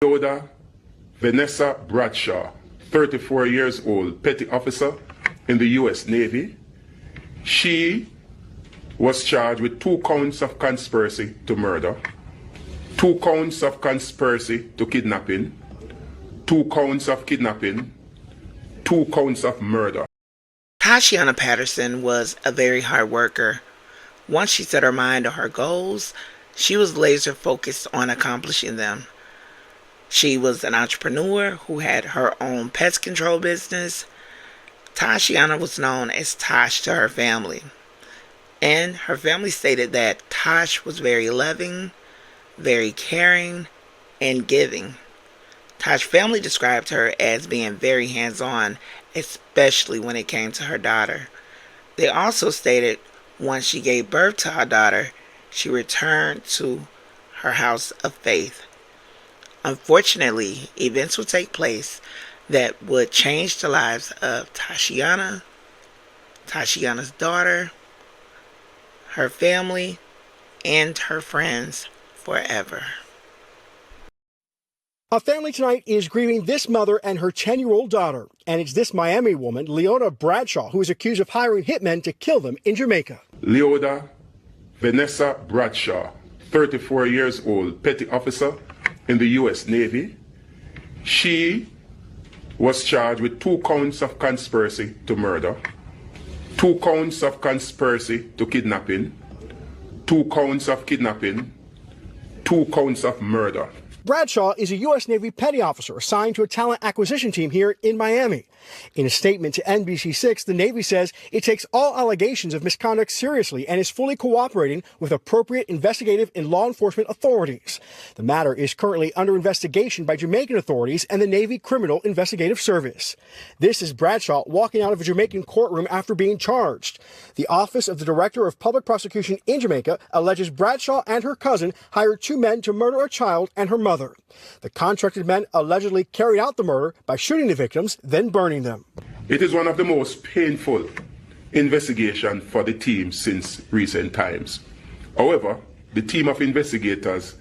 Leoda Vanessa Bradshaw, 34 years old, petty officer in the U.S. Navy. She was charged with 2 counts of conspiracy to murder, 2 counts of conspiracy to kidnapping, 2 counts of kidnapping, 2 counts of murder. Toshyna Patterson was a very hard worker. Once she set her mind on her goals, she was laser focused on accomplishing them. She was an entrepreneur who had her own pest control business. Toshyna was known as Tosh to her family. And her family stated that Tosh was very loving, very caring, and giving. Tosh's family described her as being very hands-on, especially when it came to her daughter. They also stated once she gave birth to her daughter, she returned to her house of faith. Unfortunately, events would take place that would change the lives of Toshyna, Toshyna's daughter, her family, and her friends forever. A family tonight is grieving this mother and her 10-year-old daughter. And it's this Miami woman, Leoda Bradshaw, who is accused of hiring hitmen to kill them in Jamaica. Leoda Vanessa Bradshaw, 34 years old, petty officer in the U.S. Navy. She was charged with 2 counts of conspiracy to murder, 2 counts of conspiracy to kidnapping, 2 counts of kidnapping, 2 counts of murder. Bradshaw is a U.S. Navy petty officer assigned to a talent acquisition team here in Miami. In a statement to NBC6, the Navy says it takes all allegations of misconduct seriously and is fully cooperating with appropriate investigative and law enforcement authorities. The matter is currently under investigation by Jamaican authorities and the Navy Criminal Investigative Service. This is Bradshaw walking out of a Jamaican courtroom after being charged. The Office of the Director of Public Prosecution in Jamaica alleges Bradshaw and her cousin hired 2 men to murder a child and her mother. The contracted men allegedly carried out the murder by shooting the victims, then burning them. It is one of the most painful investigations for the team since recent times. However, the team of investigators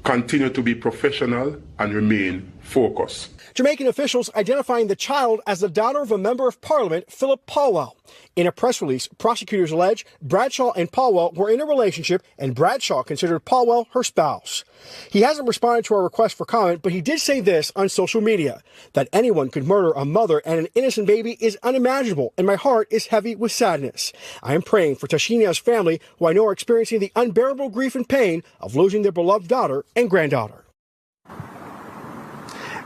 continue to be professional and remain focused. Jamaican officials identifying the child as the daughter of a member of parliament, Sarayah Paulwell. In a press release, prosecutors allege Bradshaw and Paulwell were in a relationship and Bradshaw considered Paulwell her spouse. He hasn't responded to our request for comment, but he did say this on social media, that anyone could murder a mother and an innocent baby is unimaginable, and my heart is heavy with sadness. I am praying for Toshyna's family, who I know are experiencing the unbearable grief and pain of losing their beloved daughter and granddaughter.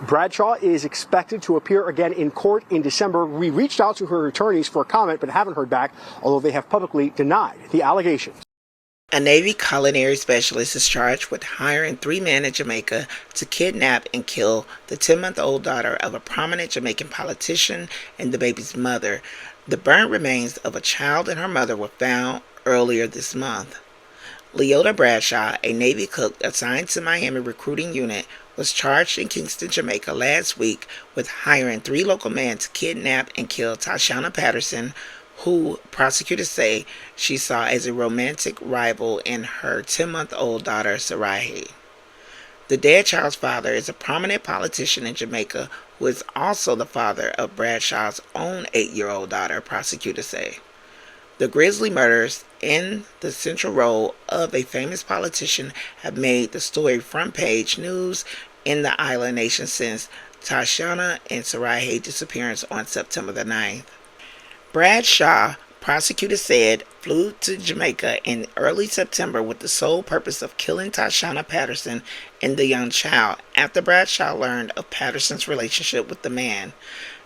Bradshaw is expected to appear again in court in December. We reached out to her attorneys for a comment but haven't heard back, although they have publicly denied the allegations. A Navy culinary specialist is charged with hiring 3 men in Jamaica to kidnap and kill the 10-month-old daughter of a prominent Jamaican politician and the baby's mother. The burnt remains of a child and her mother were found earlier this month. Leoda Bradshaw, a Navy cook assigned to Miami recruiting unit, was charged in Kingston, Jamaica last week with hiring 3 local men to kidnap and kill Toshyna Patterson, who prosecutors say she saw as a romantic rival in her 10-month-old daughter, Sarayah. The dead child's father is a prominent politician in Jamaica who is also the father of Bradshaw's own 8-year-old daughter, prosecutors say. The grisly murders in the central role of a famous politician have made the story front page news in the island nation since Toshyna and Sarayah's disappearance on September the 9th. Bradshaw, prosecutors said, flew to Jamaica in early September with the sole purpose of killing Toshyna Patterson and the young child after Bradshaw learned of Patterson's relationship with the man.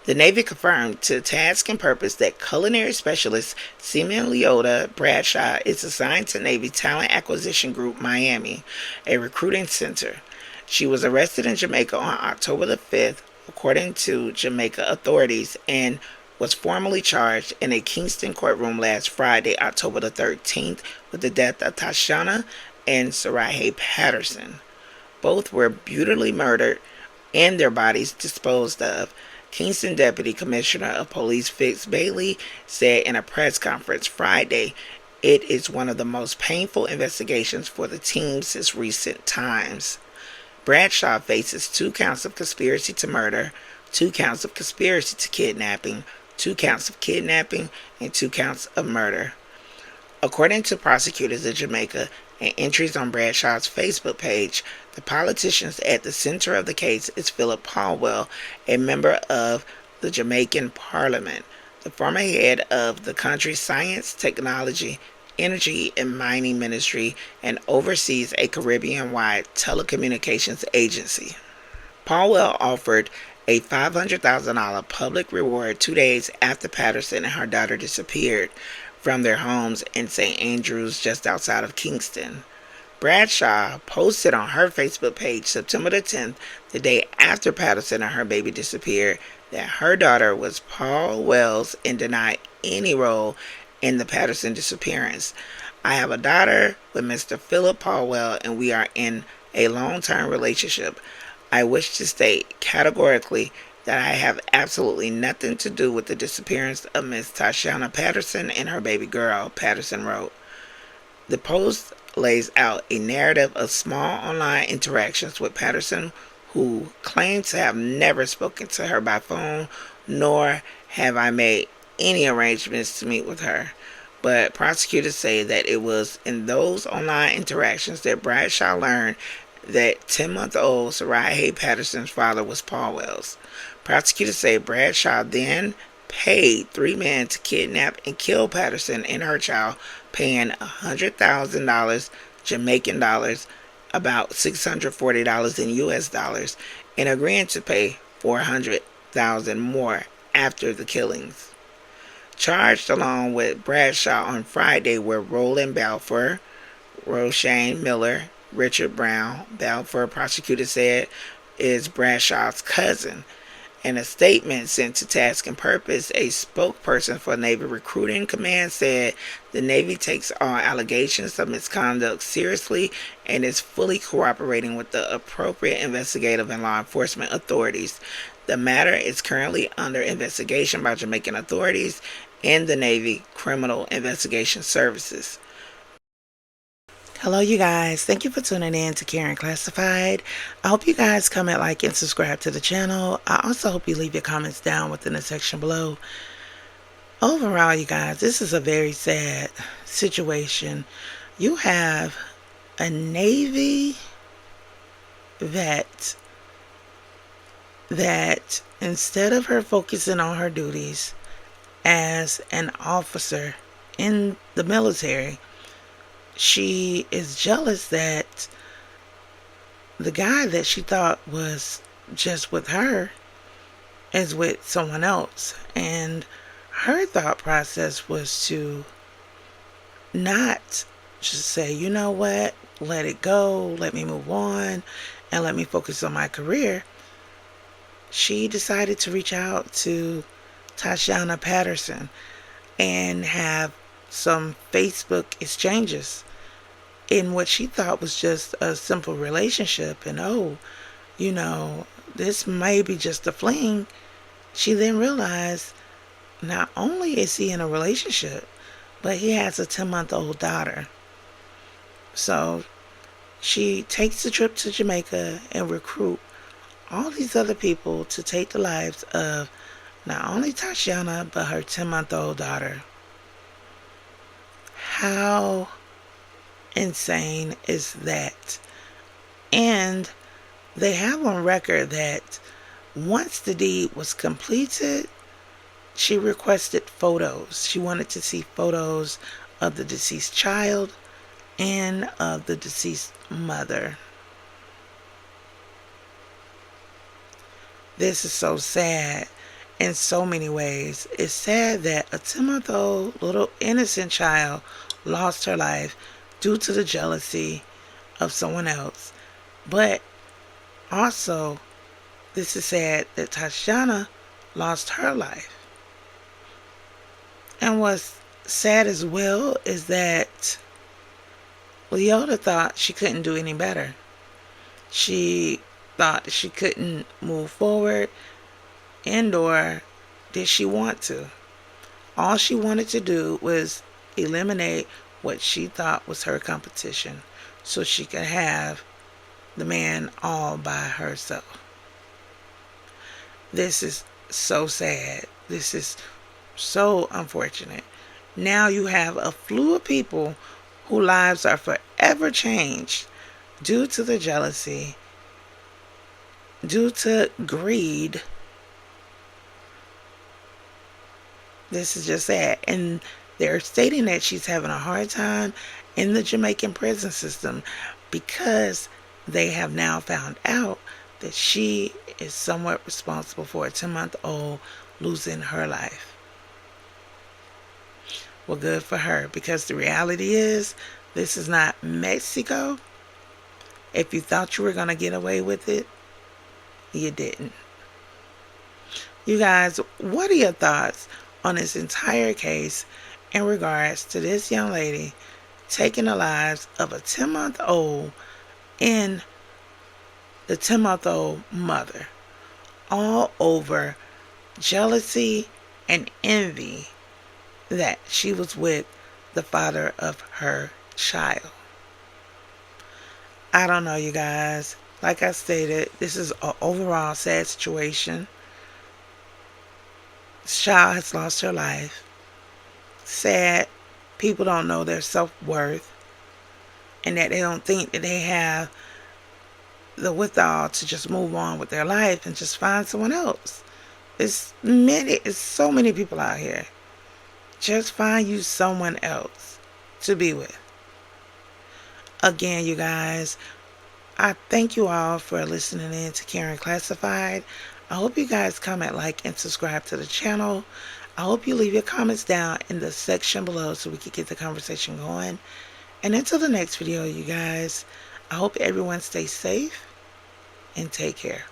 The Navy confirmed to task and purpose that culinary specialist Seaman Leoda Bradshaw is assigned to Navy Talent Acquisition Group Miami, a recruiting center. She was arrested in Jamaica on October the 5th, according to Jamaica authorities, and was formally charged in a Kingston courtroom last Friday, October the 13th, with the death of Toshyna and Sarayah Patterson. Both were brutally murdered and their bodies disposed of. Kingston Deputy Commissioner of Police Fitz Bailey said in a press conference Friday, "It is one of the most painful investigations for the team since recent times." Bradshaw faces 2 counts of conspiracy to murder, 2 counts of conspiracy to kidnapping, 2 counts of kidnapping, and 2 counts of murder. According to prosecutors in Jamaica and entries on Bradshaw's Facebook page, the politician at the center of the case is Philip Paulwell, a member of the Jamaican Parliament, the former head of the country's science, technology, energy, and mining ministry, and oversees a Caribbean-wide telecommunications agency. Paulwell offered a $500,000 public reward 2 days after Patterson and her daughter disappeared from their homes in St. Andrews, just outside of Kingston. Bradshaw posted on her Facebook page September the 10th, the day after Patterson and her baby disappeared, that her daughter was Paulwell's and denied any role in the Patterson disappearance. I have a daughter with Mr. Philip Paulwell, and we are in a long-term relationship. I wish to state categorically that I have absolutely nothing to do with the disappearance of Miss Toshyna Patterson and her baby girl, Patterson wrote. The post lays out a narrative of small online interactions with Patterson, who claimed to have never spoken to her by phone, nor have I made any arrangements to meet with her. But prosecutors say that it was in those online interactions that Bradshaw learned that 10-month-old Sarayah Patterson's father was Paulwell's. Prosecutors say Bradshaw then paid 3 men to kidnap and kill Patterson and her child, paying $100,000 Jamaican dollars, about $640 in US dollars, and agreeing to pay $400,000 more after the killings. Charged along with Bradshaw on Friday were Roland Balfour, Roshane Miller, Richard Brown. Balfour, prosecutors said, is Bradshaw's cousin. In a statement sent to Task and Purpose, a spokesperson for Navy Recruiting Command said the Navy takes all allegations of misconduct seriously and is fully cooperating with the appropriate investigative and law enforcement authorities. The matter is currently under investigation by Jamaican authorities and the Navy Criminal Investigation Services. Hello, you guys. Thank you for tuning in to Karen Classified. I hope you guys comment, like, and subscribe to the channel. I also hope you leave your comments down within the section below. Overall, you guys, this is a very sad situation. You have a Navy vet that, instead of her focusing on her duties as an officer in the military, she is jealous that the guy that she thought was just with her is with someone else. And her thought process was to not just say, you know what, let it go, let me move on, and let me focus on my career. She decided to reach out to Toshyna Patterson and have some Facebook exchanges in what she thought was just a simple relationship, and this may be just a fling. She then realized not only is he in a relationship, but he has a 10-month-old daughter. So she takes the trip to Jamaica and recruit all these other people to take the lives of not only Toshyna, but her 10-month-old daughter. How insane is that? And they have on record that once the deed was completed, she requested photos. She wanted to see photos of the deceased child and of the deceased mother. This is so sad in so many ways. It's sad that a 10-month-old little innocent child lost her life due to the jealousy of someone else. But also, this is sad that Toshyna lost her life. And what's sad as well is that Leoda thought she couldn't do any better. She thought she couldn't move forward, and/or did she want to. All she wanted to do was eliminate what she thought was her competition so she could have the man all by herself. This is so sad. This is so unfortunate. Now you have a slew of people whose lives are forever changed due to the jealousy, due to greed. This is just sad. And they're stating that she's having a hard time in the Jamaican prison system because they have now found out that she is somewhat responsible for a 10-month-old losing her life. Well, good for her, because the reality is, this is not Mexico. If you thought you were going to get away with it, you didn't. You guys, what are your thoughts on this entire case in regards to this young lady taking the lives of a 10-month-old and the 10-month-old mother, all over jealousy and envy that she was with the father of her child? I don't know, you guys. Like I stated, this is an overall sad situation. This child has lost her life. Sad. People don't know their self-worth, and that they don't think that they have the wherewithal to just move on with their life and just find someone else. It's so many people out here. Just find you someone else to be with. Again, you guys, I thank you all for listening in to Karen Classified. I hope you guys comment, like, and subscribe to the channel. I hope you leave your comments down in the section below so we can get the conversation going. And until the next video, you guys, I hope everyone stays safe and take care.